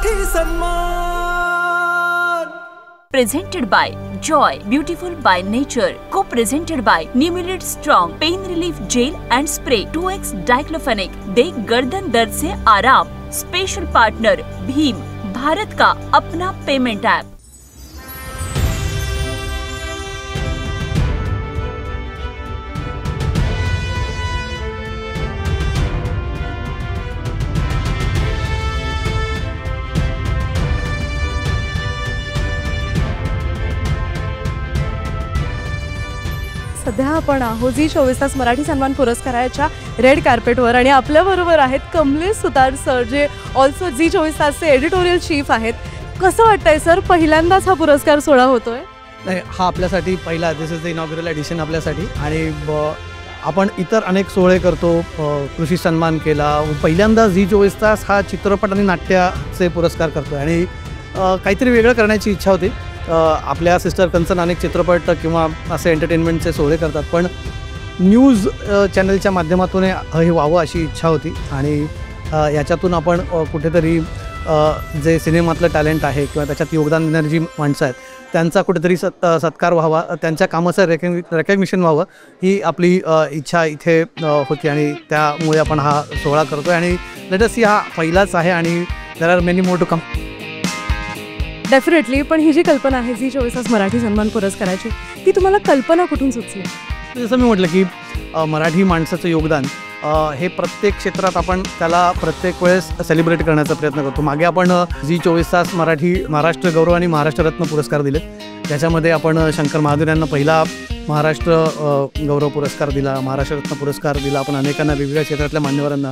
मराठी सन्मान। Presented by Joy, Beautiful by Nature. Co-presented by Nimulid Strong, Pain Relief Gel and Spray, 2x Diclofenac, दे गर्दन दर्द से आराम। Special partner Bhim, Bharat का अपना payment app. सध्या आपण आहोत झी 24 तास मराठी सन्मान पुरस्काराच्या रेड कार्पेटवर आणि आपल्याबरोबर आहेत कमलेश सुतार सर, जे ऑल्सो झी 24 तासचे एडिटोरियल चीफ आहेत। कसं वाटतंय सर, पहिल्यांदाच हा पुरस्कार सोहळा होतोय? नाही, हा आपल्यासाठी पहिला, दिस इज द इनॉग्युरल एडिशन आपल्यासाठी। आणि आपण इतर अनेक सोहळे करतो, कृषी सन्मान केला, पहिल्यांदा झी 24 तास हा चित्रपट आणि नाट्याचे पुरस्कार करतो आणि काहीतरी वेगळं करण्याची इच्छा होती। आपल्या सिस्टर कन्सर्न अनेक चित्रपट किंवा असे एंटरटेनमेंटचे सोहळे करतात, पण न्यूज चॅनलच्या माध्यमातून हे व्हावं अशी इच्छा होती आणि याच्यातून आपण कुठेतरी जे सिनेमातलं टॅलेंट आहे किंवा त्याच्यात योगदान देणारी जी माणसं आहेत त्यांचा कुठेतरी सत्कार व्हावा, त्यांच्या कामाचं रेकग्निशन व्हावं, ही आपली इच्छा इथे होती आणि त्यामुळे आपण हा सोहळा करतो आहे। आणि लेट अस सी, हा पहिलाच आहे आणि there are many more to come. Definitely, पण ही जी कल्पना आहे झी 24 तास मराठी सन्मान पुरस्काराची, ती तुम्हाला कल्पना कुठून सुचली? जसं मी म्हटलं की मराठी माणसाचं योगदान हे प्रत्येक क्षेत्रात आपण त्याला प्रत्येक वेळेस सेलिब्रेट करण्याचा प्रयत्न करतो। मागे आपण झी 24 तास मराठी महाराष्ट्र गौरव आणि महाराष्ट्र रत्न पुरस्कार दिले, त्याच्यामध्ये आपण शंकर महादेव यांना पहिला महाराष्ट्र गौरव पुरस्कार दिला, महाराष्ट्र रत्न पुरस्कार दिला आपण अनेकांना, वेगवेगळ्या क्षेत्रातल्या मान्यवरांना।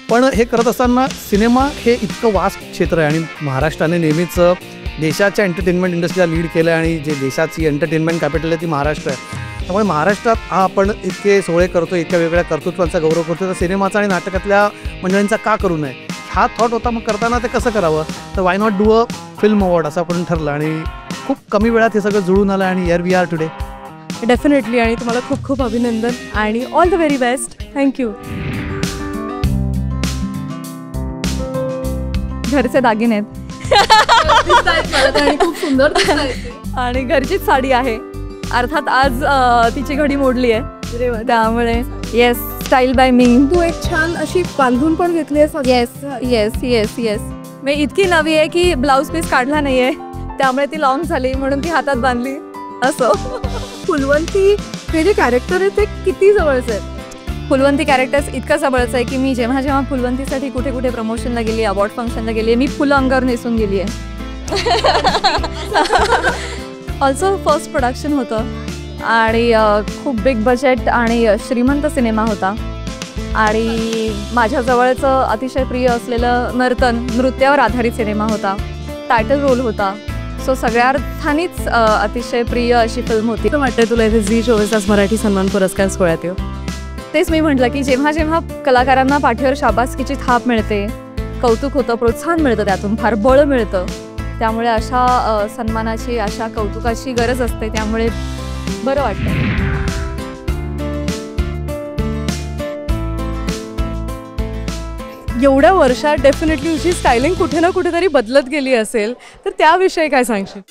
पण हे करत असताना सिनेमा हे इतकं वास्ट क्षेत्र आहे आणि महाराष्ट्राने नेहमीच देशाच्या एंटरटेनमेंट इंडस्ट्रीला लीड केलं आहे आणि जे देशाची एंटरटेनमेंट कॅपिटल आहे ती महाराष्ट्र आहे। त्यामुळे महाराष्ट्रात हा आपण इतके सोहळे करतो, इतक्या वेगवेगळ्या कर्तृत्वांचा गौरव करतो, तर सिनेमाचा आणि नाटकातल्या मंडळींचा का करू नये हा थॉट होता। मग करताना ते कसं करावं, तर why not do a film award असं आपण ठरलं आणि खूप कमी वेळात हे सगळं जुळून आलं आणि here we are today. Definitely, आणि तुम्हाला खूप खूप अभिनंदन आणि all the very best. Thank you. घरचे दागिने आहेत खूप सुंदर आणि घरचीच साडी आहे, अर्थात आज तिची घडी मोडली आहे त्यामुळे येस, स्टाईल बाय मी। तू एक छान अशी बांधून पण घेतली आहे। येस येस येस येस, मी इतकी नवी आहे की ब्लाऊज पीस काढला नाही आहे, त्यामुळे ती लॉंग झाली म्हणून ती हातात बांधली। असं फुलवंती हे जे कॅरेक्टर आहे ते किती जवळचं आहे? फुलवंती कॅरेक्टर्स इतकं जवळचं आहे की मी जेव्हा जेव्हा फुलवंतीसाठी कुठे कुठे प्रमोशनला गेली, अवॉर्ड फंक्शनला गेली, मी फुलं अंगावर नेसून गेली आहे। ऑल्सो फर्स्ट प्रोडक्शन होतं आणि खूप बिग बजेट आणि श्रीमंत सिनेमा होता आणि माझ्याजवळचं अतिशय प्रिय असलेलं नृत्यावर आधारित सिनेमा होता, टायटल रोल होता। सो सगळ्या अर्थानेच अतिशय प्रिय अशी फिल्म होती। वाटतं तुला इथे झी 24 तास मराठी सन्मान पुरस्कार सोहळ्यात येऊ? तेच मी म्हटलं की जेव्हा जेव्हा कलाकारांना पाठीवर शाबासकीची थाप मिळते, कौतुक होतं, प्रोत्साहन मिळतं, त्यातून फार बळ मिळतं, त्यामुळे अशा सन्मानाची, अशा कौतुकाची गरज असते, त्यामुळे बरं वाटतं। एवढ्या वर्षात डेफिनेटली तुझी स्टायलिंग कुठे ना कुठेतरी बदलत गेली असेल, तर त्याविषयी काय सांगशील?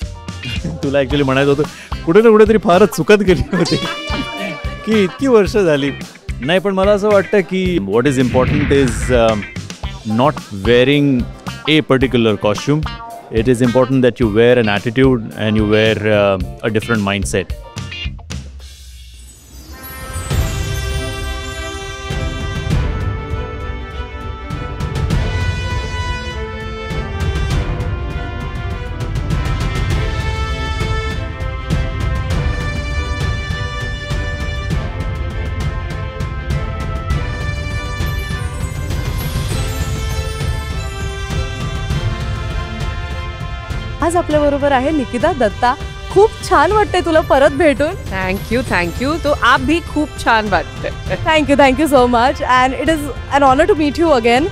तुला ॲक्च्युली म्हणायचं होतं कुठे ना कुठेतरी फारच चुकत गेली होती की इतकी वर्ष झाली नाही, पण मला असं वाटतं की what is important is not wearing A particular costume. It is important that you wear an attitude and you wear a different mindset. आज आपल्याबरोबर आहे निकिता दत्ता। खूप छान वाटतंय तुला परत भेटून। थैंक यू तो आप भी खूप छान वाटतंय। Thank you so much and it is an honour to meet you again.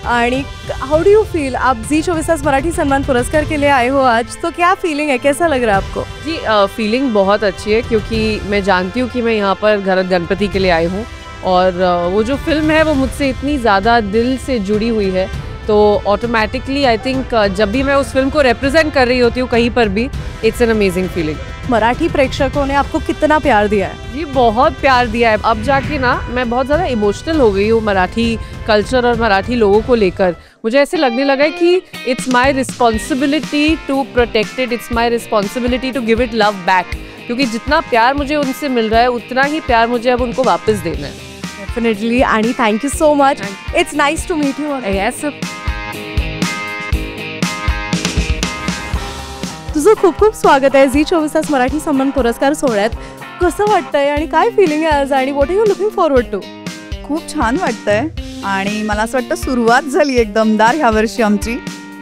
आणि हाउ डू यू फील, आप झी 24 तास मराठी सन्मान पुरस्कार के लिए आए हो आज, तो क्या फीलिंग है, कैसा लग रहा है आपको? जी फीलिंग बहुत अच्छी है क्योंकि मैं जानती हूँ कि मैं यहाँ पर घर गणपति के लिए आई हूँ और वो जो फिल्म है वो मुझसे इतनी ज़्यादा दिल से जुड़ी हुई है तो ऑटोमेटिकली आई थिंक जब भी मैं उस फिल्म को रिप्रेजेंट कर रही होती हूँ कहीं पर भी, it's an amazing feeling. Marathi प्रेक्षकों ने आपको कितना प्यार दिया है? जी बहुत प्यार दिया है। अब जाके ना मैं बहुत ज़्यादा इमोशनल हो गई हूँ मराठी कल्चर और मराठी लोगों को लेकर। मुझे ऐसे लगने लगा है कि it's my responsibility to protect it, it's my responsibility to give it love back, क्योंकि जितना प्यार मुझे उनसे मिल रहा है उतना ही प्यार मुझे अब उनको वापस देना है। डेफिनेटली, आणि thank you so much, it's nice to meet you. Yes, तुझं खूप खूप स्वागत आहे झी 24 तास मराठी सन्मान पुरस्कार सोहळ्यात. कसं वाटतंय आणि काय फिलिंग आहे आज, आणि what are you looking forward to? खूप छान वाटतंय आणि मला असं वाटतं सुरुवात झाली एक दमदार ह्या वर्षी आमची.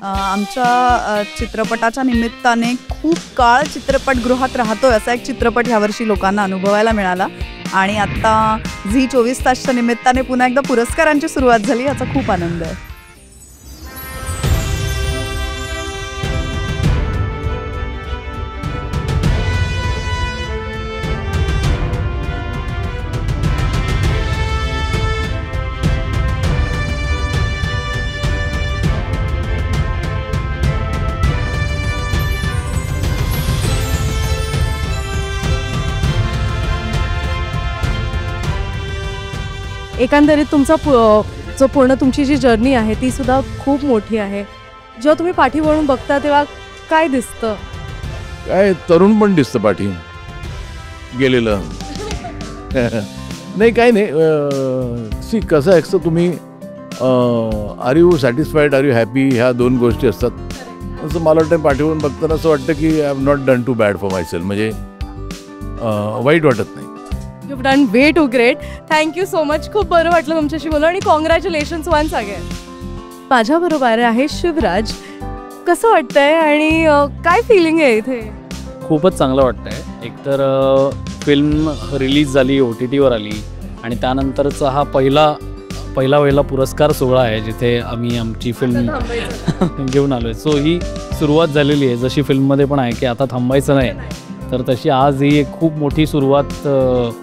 आमच्या चित्रपटाच्या निमित्ताने खूप काळ चित्रपटगृहात राहतोय असा एक चित्रपट ह्यावर्षी लोकांना अनुभवायला मिळाला, आणि आत्ता झी 24 तासच्या निमित्ताने पुन्हा एकदा पुरस्कारांची सुरुवात झाली, याचा खूप आनंद आहे. एकंदरीत तुमचा जो पूर्ण तुमची जी जर्नी आहे ती सुद्धा खूप मोठी आहे. जेव्हा तुम्ही पाठी वळून बघता तेव्हा काय दिसतं? काय तरुण पण दिसतं पाठी गेलेलं. नाही काही नाही. सी कसं असतं, तुम्ही are you satisfied, are you happy, ह्या दोन गोष्टी असतात. असं मला वाटतं पाठीवरून बघताना असं वाटतं की I have not done too bad for myself, म्हणजे वाईट वाटत नाही. You done way too great. Thank you so much. खूप बरं वाटलं तुमच्याशी बोलून, आणि कॉंग्रॅच्युलेशन्स वन्स अगेन. माझ्याबरोबर आहे शिवराज. कसं वाटतंय आणि काय फिलिंग आहे इथे? खूपच चांगलं वाटतंय. एकतर फिल्म रिलीज झाली, OTTवर आली, आणि त्यानंतरचा हा पहिला पुरस्कार सोहळा आहे जिथे आम्ही आमची फिल्म घेऊन आलो आहे. सो ही सुरुवात झालेली आहे, जशी फिल्ममध्ये पण आहे की आता थांबायचं नाही, तर तशी आज ही एक खूप मोठी सुरुवात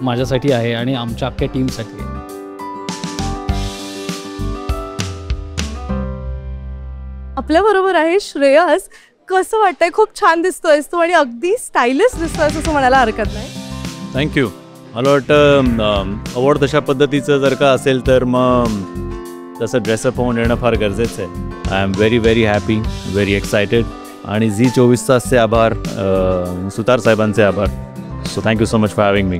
माझ्यासाठी आहे आणि आमच्या अख्ख्या टीमसाठी आहे. आपल्याबरोबर आहे श्रेयस. कसं वाटतंय? खूप छान दिसतोयस तू आणि अगदी स्टायलिश दिसतोयस असं म्हणायला हरकत नाही. थँक्यू. मला वाटतं अवॉर्ड तशा पद्धतीचं जर का असेल तर मग तसं ड्रेसअप होऊन येणं फार गरजेचं आहे. I am very very happy, very excited, आणि झी 24 तासचे आभार, सुतार साहेबांचे आभार. So thank you so much for having me.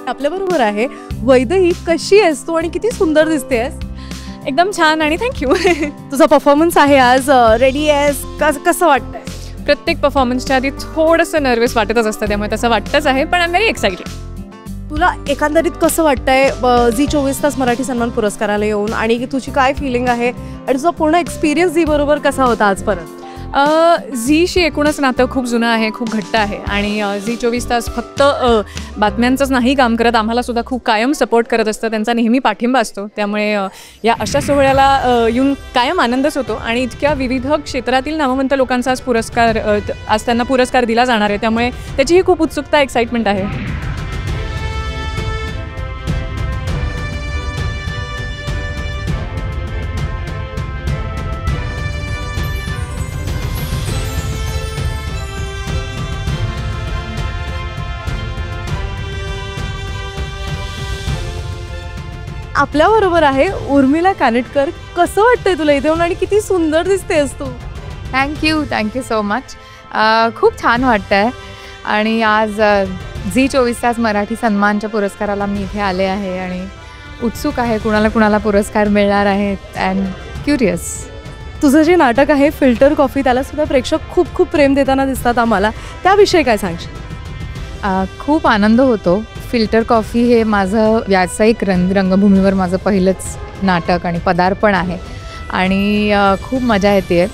आपल्याबरोबर आहे वैदेही. कशी आहेस तू आणि किती सुंदर दिसतेस? एकदम छान आणि थँक्यू. तुझा परफॉर्मन्स आहे आज, रेडी आहेस? कसं वाटतंय? प्रत्येक परफॉर्मन्सच्या आधी थोडंसं नर्वस वाटतच असतं, त्यामुळे तसं वाटतंच आहे, पण आय एम व्हेरी एक्साइटेड. तुला एकंदरीत कसं वाटतंय झी 24 तास मराठी सन्मान पुरस्काराला येऊन, आणि तुझी काय फिलिंग आहे आणि तुझा पूर्ण एक्सपिरियन्स झी बरोबर कसा होता आजपर्यंत? झीशी एकूणच नातं खूप जुनं आहे, खूप घट्ट आहे, आणि झी 24 तास फक्त बातम्यांचंच नाही काम करत, आम्हाला सुद्धा खूप कायम सपोर्ट करत असतं, त्यांचा नेहमी पाठिंबा असतो. त्यामुळे या अशा सोहळ्याला येऊन कायम आनंदच होतो, आणि इतक्या विविध क्षेत्रातील नामवंत लोकांचा आज त्यांना पुरस्कार दिला जाणार आहे, त्यामुळे त्याचीही खूप उत्सुकता, एक्साइटमेंट आहे. आपल्याबरोबर आहे उर्मिला कानेटकर. कसं वाटतंय तुला इथे येऊन आणि किती सुंदर दिसतेस तू? Thank you so much. खूप छान वाटतं आहे, आणि आज झी 24 तास मराठी सन्मानच्या पुरस्काराला मी इथे आले आहे, आणि उत्सुक आहे कुणाला पुरस्कार मिळणार आहेत, अँड क्युरियस. तुझं जे नाटक आहे फिल्टर कॉफी, त्याला सुद्धा प्रेक्षक खूप खूप प्रेम देताना दिसतात आम्हाला, त्याविषयी काय सांगशील? खूप आनंद होतो. फिल्टर कॉफी हे माझं व्यावसायिक रंगभूमीवर माझं पहिलंच नाटक आणि पदार्पण आहे, आणि खूप मजा येते.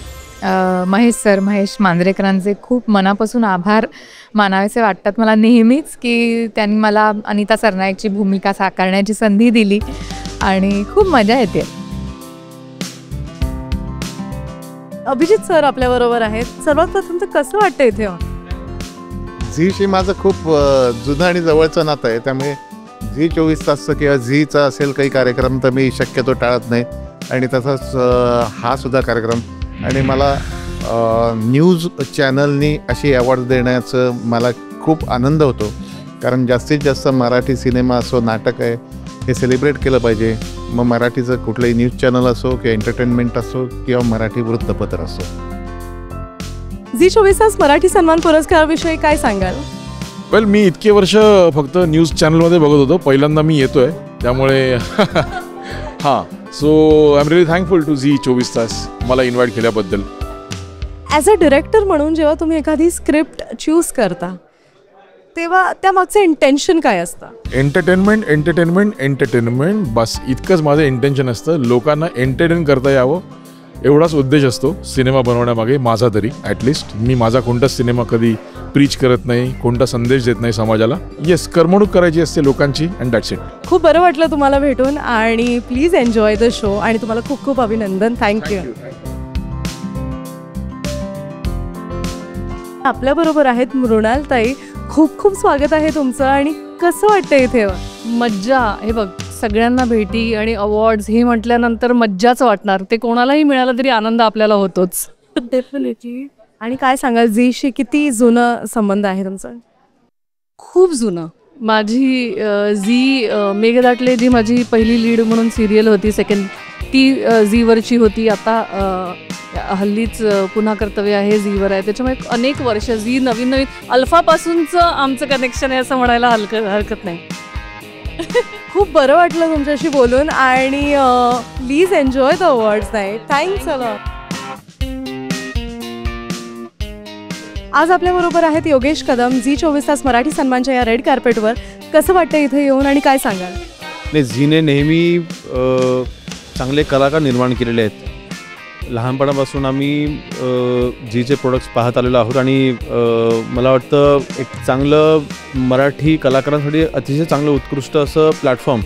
महेश मांजरेकरांचे खूप मनापासून आभार मानावेसे वाटतात मला नेहमीच, की त्यांनी मला अनिता सरनाईकची भूमिका साकारण्याची संधी दिली, आणि खूप मजा येते. अभिजित सर आपल्याबरोबर आहेत. सर्वात प्रथम तर कसं वाटतं इथे? झीशी माझं खूप जुनं आणि जवळचं नातं आहे, त्यामुळे झी 24 तासचं किंवा झीचा असेल काही कार्यक्रम तर मी शक्यतो टाळत नाही आणि तसाच हा सुद्धा कार्यक्रम. आणि मला न्यूज चॅनलनी अशी अवॉर्ड देण्याचं मला खूप आनंद होतो, कारण जास्तीत जास्त मराठी सिनेमा असो, नाटक आहे, हे सेलिब्रेट केलं पाहिजे. मग मराठीचं कुठलंही न्यूज चॅनल असो किंवा एंटरटेनमेंट असो किंवा मराठी वृत्तपत्र असो. झी 24 तास मराठी सन्मान पुरस्काराविषयी काय सांगाल? वेल, मी इतके वर्ष फक्त न्यूज चॅनलमध्ये बघत होतो, पहिल्यांदा मी येतो आहे त्यामुळे हां. So I am really thankful to Zee 24 Taas मला इन्व्हाइट केल्याबद्दल. ॲज अ डिरेक्टर म्हणून जेव्हा तुम्ही एखादी स्क्रिप्ट चूज करता तेव्हा त्यामागचं इंटेन्शन काय असतं? एंटरटेनमेंट एंटरटेनमेंट एंटरटेनमेंट, बस इतकंच माझं इंटेन्शन असतं. लोकांना एंटरटेन करता यावं एवढाच उद्देश असतो सिनेमा बनवण्यामागे माझा तरी. ॲटलिस्ट मी माझा कोणताच सिनेमा कधी प्रीच करत नाही, कोणता संदेश देत नाही समाजाला. येस, करमणूक करायची असते लोकांची अँड दॅट्स इट. खूप बरं वाटलं तुम्हाला भेटून आणि प्लीज एन्जॉय द शो आणि तुम्हाला खूप खूप अभिनंदन. थँक्यू. आपल्याबरोबर आहेत मृणालताई. खूप खूप स्वागत आहे तुमचं. आणि कसं वाटतं इथे? मज्जा. हे बघ, सगळ्यांना भेटी आणि अवॉर्ड्स हे म्हटल्यानंतर मज्जाच वाटणार. ते कोणालाही मिळालं तरी आनंद आपल्याला होतोच. डेफिनेटली. आणि काय सांगाल, झीशी किती जुनं संबंध आहे तुमचा? खूप जुनं. माझी झी मेघदाटले जी माझी पहिली लीड म्हणून सिरियल होती, सेकंड, ती झीवरची होती. आता हल्लीच पुन्हा कर्तव्य आहे झीवर आहे. त्याच्यामुळे अनेक वर्ष झी नवीन नवीन अल्फापासूनचं आमचं कनेक्शन आहे असं म्हणायला हरकत नाही. खूप बरं वाटलं तुमच्याशी बोलून आणि प्लीज एन्जॉय द अवॉर्ड्स. नाही, थँक्स अ लॉट. आज आपल्याबरोबर आहेत योगेश कदम. झी 24 तास मराठी सन्मानच्या या रेड कार्पेटवर. कसं वाटतं इथे येऊन आणि काय सांगाल? नाही, झीने नेहमी चांगले कलाकार निर्माण केलेले आहेत. लहानपणापासून आम्ही झीचे प्रोडक्ट्स पाहत आलेलो आहोत आणि मला वाटतं एक चांगलं मराठी कलाकारांसाठी अतिशय चांगलं उत्कृष्ट असं प्लॅटफॉर्म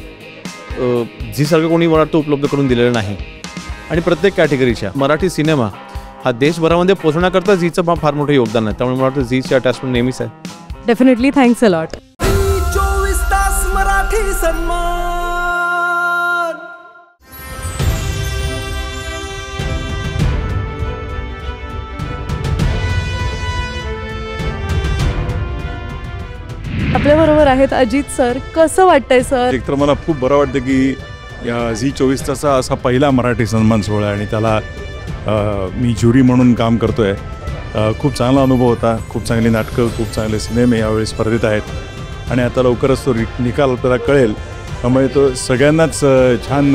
झीसारखं कोणी मला वाटतं उपलब्ध करून दिलेलं नाही. आणि प्रत्येक कॅटेगरीच्या मराठी सिनेमा हा देशभरामध्ये पोहोचण्याकरता झीचं फार मोठं योगदान आहे. त्यामुळे मला वाटतं झीची अटॅचमेंट नेहमीच आहे. Definitely. Thanks a lot. 24 Taas Marathi सन्मान. आपल्याबरोबर आहेत अजित सर. कसं वाटतंय सर? एकतर मला खूप बरं वाटतं की या झी 24 तासचा असा पहिला मराठी सन्मान सोहळा आहे आणि त्याला मी ज्युरी म्हणून काम करतो आहे. खूप चांगला अनुभव होता. खूप चांगली नाटकं, खूप चांगले सिनेमे यावेळी स्पर्धेत आहेत आणि आता लवकरच तो निकाल आपल्याला कळेल. त्यामुळे तो सगळ्यांनाच छान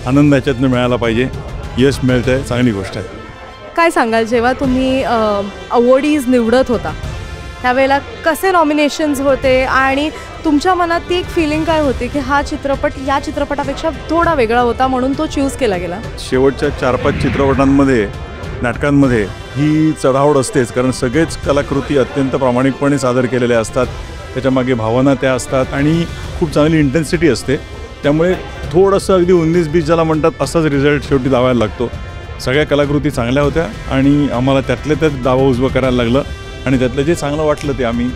आनंद याच्यातनं मिळाला पाहिजे. यश मिळतं आहे, चांगली गोष्ट आहे. काय सांगाल, जेव्हा तुम्ही अवॉर्डीज निवडत होता त्यावेळेला कसे नॉमिनेशन्स होते आणि तुमच्या मनात ती एक फिलिंग काय होती की हा चित्रपट या चित्रपटापेक्षा थोडा वेगळा होता म्हणून तो चूज केला गेला? शेवटच्या 4-5 चित्रपटांमध्ये, नाटकांमध्ये ही चढाओढ असतेच, कारण सगळेच कलाकृती अत्यंत प्रामाणिकपणे सादर केलेल्या असतात. त्याच्यामागे भावना त्या असतात आणि खूप चांगली इंटेन्सिटी असते. त्यामुळे थोडंसं अगदी 19-20 ज्याला म्हणतात असाच रिझल्ट शेवटी लावायला लागतो. सगळ्या कलाकृती चांगल्या होत्या आणि आम्हाला त्यातल्या त्यात दावा उजवं करायला लागलं आणि त्यातलं जे चांगलं वाटलं ते आम्ही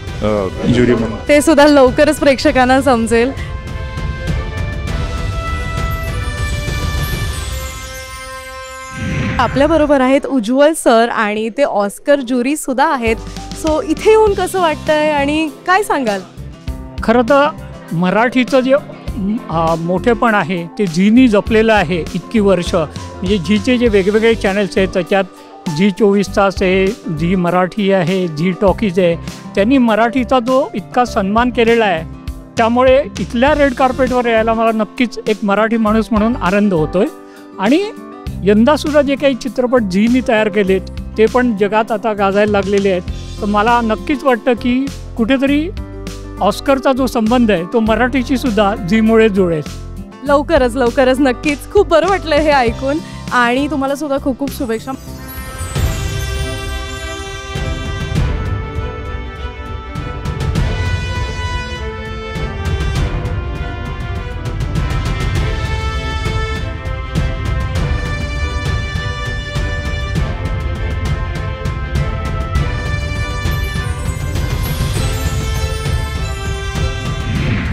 ज्युरी म्हणून ते सुद्धा लवकरच प्रेक्षकांना समजेल. आपल्याबरोबर आहेत उज्ज्वल सर आणि ते ऑस्कर ज्युरी सुद्धा आहेत. सो इथे येऊन कसं वाटतंय आणि काय सांगाल? खरं तर मराठीचं जे मोठेपण आहे ते झीनी जपलेलं आहे इतकी वर्ष. म्हणजे झीचे जे वेगवेगळे चॅनल्स आहेत त्याच्यात झी 24 तास आहे, झी मराठी आहे, झी टॉकीज आहे. त्यांनी मराठीचा जो इतका सन्मान केलेला आहे त्यामुळे इथल्या रेड कार्पेटवर यायला मला नक्कीच एक मराठी माणूस म्हणून आनंद होतो आहे. आणि यंदासुद्धा जे काही चित्रपट झीनी तयार केलेत ते पण जगात आता गाजायला लागलेले आहेत. तर मला नक्कीच वाटतं की कुठेतरी ऑस्करचा जो संबंध आहे तो मराठीशी सुद्धा झीमुळे जुळेल. लवकरच लवकरच नक्कीच. खूप बरं वाटलं हे ऐकून आणि तुम्हाला सुद्धा खूप खूप शुभेच्छा.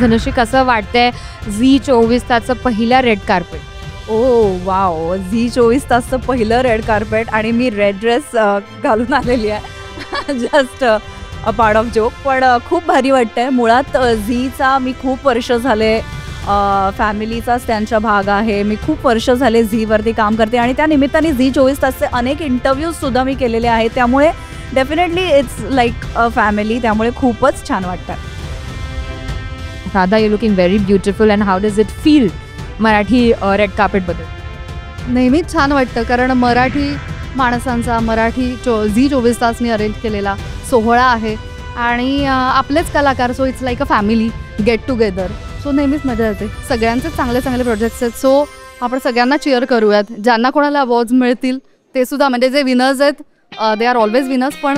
धनुश्री कसं वाटतंय झी 24 तासचं पहिला रेड कार्पेट? ओ वाव, झी 24 तासचं पहिलं रेड कार्पेट आणि मी रेड ड्रेस घालून आलेली आहे. Just a part of joke. पण खूप भारी वाटतंय. मुळात झीचा मी खूप वर्ष झाले फॅमिलीचाच त्यांचा भाग आहे. मी खूप वर्ष झाले झीवरती काम करते आणि त्या निमित्ताने झी 24 तासचे अनेक इंटरव्ह्यूजसुद्धा मी केलेले आहेत. त्यामुळे definitely it's like a family. त्यामुळे खूपच छान वाटतं. Radha, you looking very beautiful and how does it feel Marathi red कार्पेटबद्दल? नेहमीच छान वाटतं, कारण मराठी माणसांचा झी 24 तासनी अरेंज केलेला सोहळा आहे आणि आपलेच कलाकार. So it's like a family get together. So नेहमीच मजा येते. सगळ्यांचे चांगले चांगले प्रोजेक्ट्स आहेत. सो आपण सगळ्यांना चीअर करूयात. ज्यांना कोणाला अवॉर्ड्स मिळतील ते सुद्धा, म्हणजे जे विनर्स आहेत दे आर ऑलवेज विनर्स. पण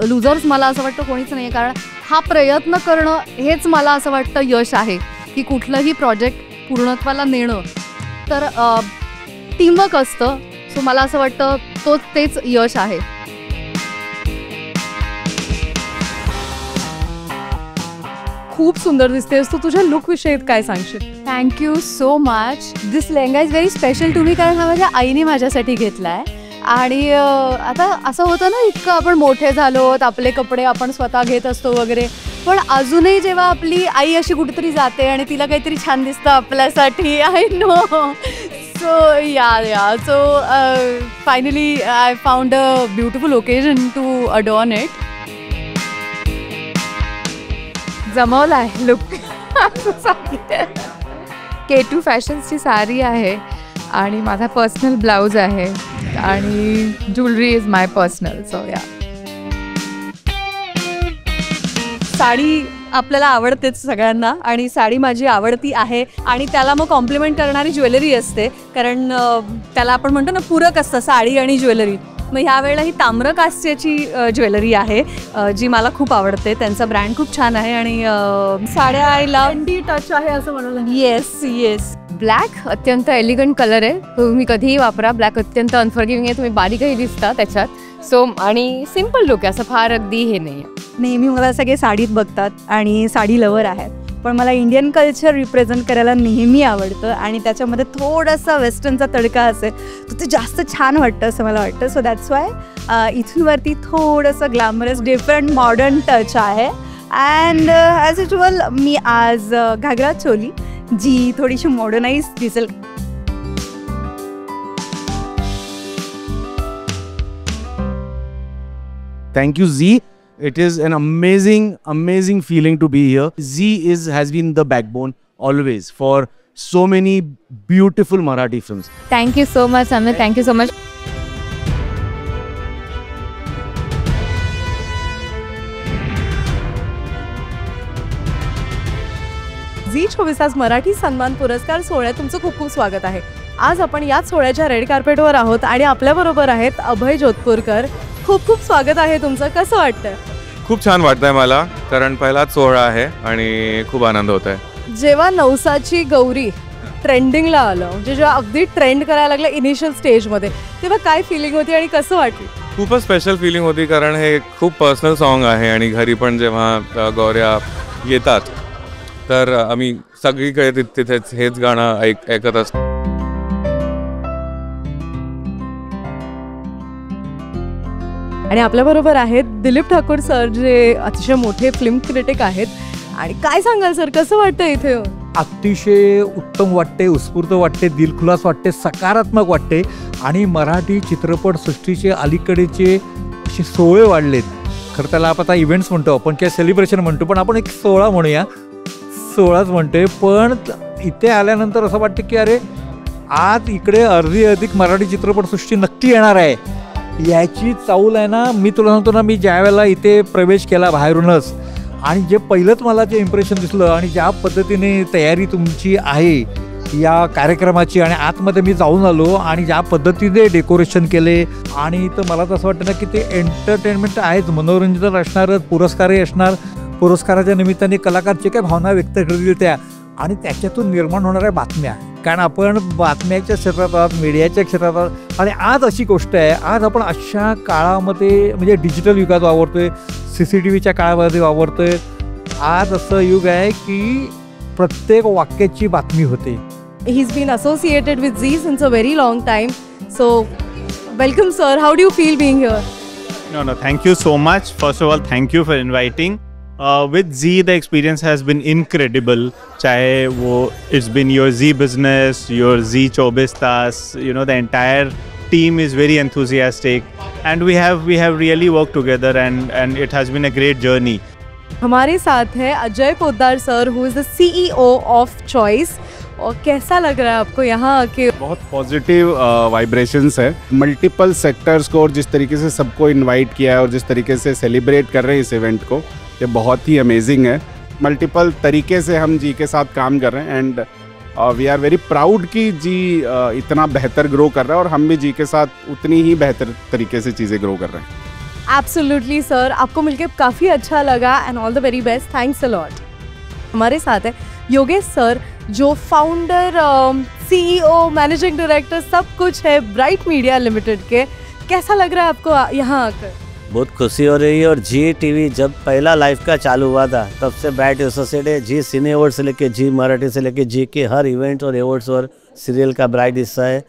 लुझर्स मला असं वाटतं कोणीच नाही आहे, कारण हा प्रयत्न करणं हेच मला असं वाटतं यश आहे. की कुठलंही प्रोजेक्ट पूर्णत्वाला नेणं तर टीमवर्क असतं. सो मला असं वाटतं तेच यश आहे. खूप सुंदर दिसतेस तू. तुझ्या लुकविषयी काय सांगशील? Thank you so much. This lehenga is very special to me, कारण हा माझ्या आईने माझ्यासाठी घेतला आहे. आणि आता असं होतं ना, इतकं आपण मोठे झालो, आपले कपडे आपण स्वतः घेत असतो वगैरे, पण अजूनही जेव्हा आपली आई अशी कुठेतरी जाते आणि तिला काहीतरी छान दिसतं आपल्यासाठी, I know. So yeah so finally I found a beautiful occasion to adorn it. जमवला आहे लुक. K2 फॅशन्सची साडी आहे आणि माझा पर्सनल ब्लाऊज आहे आणि jewellery is my personal. So या, साडी आपल्याला आवडतेच सगळ्यांना आणि साडी माझी आवडती आहे. आणि त्याला मग कॉम्प्लिमेंट करणारी ज्वेलरी असते, कारण त्याला आपण म्हणतो ना पूरक असतं साडी आणि ज्वेलरी. मग ह्या वेळेला ही ताम्रकास्याची ज्वेलरी आहे जी मला खूप आवडते. त्यांचा ब्रँड खूप छान आहे आणि साड्या आय लव्ह टच आहे असं म्हणाल. येस. ब्लॅक अत्यंत एलिगंट कलर आहे. तुम्ही कधीही वापरा. ब्लॅक अत्यंत अनफॉर्गिव्हिंग आहे. तुम्ही बारीकही दिसता त्याच्यात. सो आणि सिम्पल लुक आहे, असं फार अगदी हे नाही आहे. नेहमी मला सगळे साडीत बघतात आणि साडी लवर आहेत, पण मला इंडियन कल्चर रिप्रेझेंट करायला नेहमी आवडतं आणि त्याच्यामध्ये थोडासा वेस्टर्नचा तडका असेल तर ते जास्त छान वाटतं असं मला वाटतं. सो दॅट्स वाय इथूनवरती थोडंसं ग्लॅमरस डिफरंट मॉडर्न टच आहे. अँड ॲज युजल मी आज घागरा चोली जी थोडीशी मॉडर्नाइज दिसेल. Thank you, Z. It is an amazing feeling to be here. Z has been the backbone always for so many beautiful Marathi films. Thank you so much, Amit. Thank you so much. Zee 24 Taas Marathi सन्मान पुरस्कार सोहळ्यात तुमचं खूप खूप स्वागत आहे. आज आपण याच सोहळ्याच्या रेड कार्पेटवर आहोत आणि आपल्याबरोबर आहेत अभय जोधपूरकर. खूप खूप स्वागत आहे तुमचं. कसं वाटतं? खूप छान वाटतंय मला, कारण पहिलाच सोहळा आहे आणि खूप आनंद होत आहे. जेव्हा नवसाची गौरी ट्रेंडिंगला आलं, म्हणजे जेव्हा अगदी ट्रेंड करायला लागलं इनिशियल स्टेजमध्ये, तेव्हा काय फिलिंग होती आणि कसं वाटलं? खूपच स्पेशल फिलिंग होती, कारण हे खूप पर्सनल सॉन्ग आहे आणि घरी पण जेव्हा गौऱ्या येतात तर आम्ही सगळीकडे तिथेच हेच गाणं ऐकत असतो. आणि आपल्याबरोबर आहेत दिलीप ठाकूर सर, जे अतिशय मोठे फिल्म क्रिटिक आहेत. आणि काय सांगाल सर, कसं वाटतं इथे? अतिशय उत्तम वाटते, उत्स्फूर्त वाटते, दिलखुलास वाटते, सकारात्मक वाटते. आणि मराठी चित्रपटसृष्टीचे अलीकडेचे असे सोहळे वाढलेत. खरं त्याला आपण आता इव्हेंट्स म्हणतो आपण किंवा सेलिब्रेशन म्हणतो, पण आपण एक सोहळा म्हणूया, सोहळाच म्हणतोय. पण इथे आल्यानंतर असं वाटतं की अरे आज इकडे अर्धी अधिक मराठी चित्रपटसृष्टी नक्की येणार आहे याची चाऊल आहे ना. मी तुला सांगतो ना, मी ज्या वेळेला इथे प्रवेश केला बाहेरूनच आणि जे पहिलंच मला जे इम्प्रेशन दिसलं आणि ज्या पद्धतीने तयारी तुमची आहे या कार्यक्रमाची आणि आतमध्ये मी जाऊन आलो आणि ज्या पद्धतीने डेकोरेशन केले आणि तर मला तर असं वाटतं ना की ते एंटरटेनमेंट आहेच, मनोरंजन असणारच, पुरस्कारही असणार. पुरस्काराच्या निमित्ताने कलाकार जे काही भावना व्यक्त करतील त्या आणि त्याच्यातून निर्माण होणाऱ्या बातम्या, कारण आपण बातम्याच्या क्षेत्रात आहोत, मीडियाच्या क्षेत्रात आहोत. आणि आज अशी गोष्ट आहे, आज आपण अशा काळामध्ये म्हणजे डिजिटल युगात वावरतोय, CCTVच्या काळामध्ये वावरतोय. आज असं युग आहे की प्रत्येक वाक्याची बातमी होते. He's been associated with Zee since a very long time. So, welcome, sir. How do you feel being here? No, thank you so much. First of all, thank you for inviting. With Zee, the experience has been incredible. चाहे वो it's been your Zee business, your Zee 24 तास, you know, the entire team is very enthusiastic, and we have really worked together, and it has been a great journey. हमारे साथ है Ajay Poddar sir, who is the CEO of choice. और कैसा लग रहा है आपको यहाँ आके? बहुत पॉजिटिव वाइब्रेशंस है. मल्टीपल सेक्टर्स को और जिस तरीके से सबको इनवाइट किया है और जिस तरीके से सेलिब्रेट कर रहे हैं इस इवेंट को, ये बहुत ही अमेजिंग है. मल्टीपल तरीके से हम जी के साथ काम कर रहे हैं, and we are very proud कि जी इतना बेहतर ग्रो कर रहा है, और हम भी जी के साथ उतनी ही बेहतर तरीके से चीज़ें ग्रो कर रहे हैं. एब्सोल्युटली सर, आपको मिलके काफ़ी अच्छा लगा, end all the very best. Thanks a lot. हमारे साथ है योगेश सर, जो फाउंडर, CEO, मैनेजिंग डायरेक्टर सब कुछ है ब्राइट मीडिया लिमिटेड के. कैसा लग रहा है आपको यहाँ आकर? बहुत खुशी हो रही है. और जी टीवी जब पहला लाइव का चालू हुआ था तब से ब्राइट एसोसिएट है. जी सिने अवार्ड से लेके जी मराठी से लेके जी के हर इवेंट और अवार्ड्स और सीरियल का ब्राइट हिस्सा है.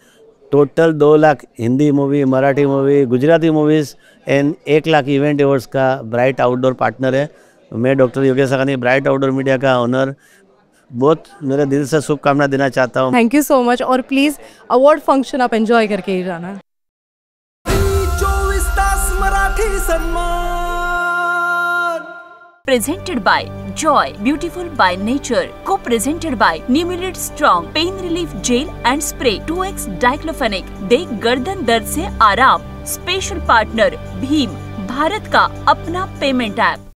Total 2 lakh Hindi movie, Marathi movie, Gujarati movies and 1 lakh event awards का ब्राइट आउटडोर पार्टनर है. मैं doctor Yogesh Sagani, Bright Outdoor Media का ऑनर, बहुत मेरे दिल से शुभकामना देना चाहता हूँ. Thank you so much. और प्लीज़ अवार्ड फंक्शन आप एंजॉय करके ही जाना. 24 तास मराठी सन्मान. Presented by Joy, Beautiful by Nature, co-presented by Nimulid Strong, Pain Relief Gel and Spray, 2x Diclofenac, दे गर्दन दर्द से आराम. स्पेशल पार्टनर भीम, भारत का अपना पेमेंट ऐप.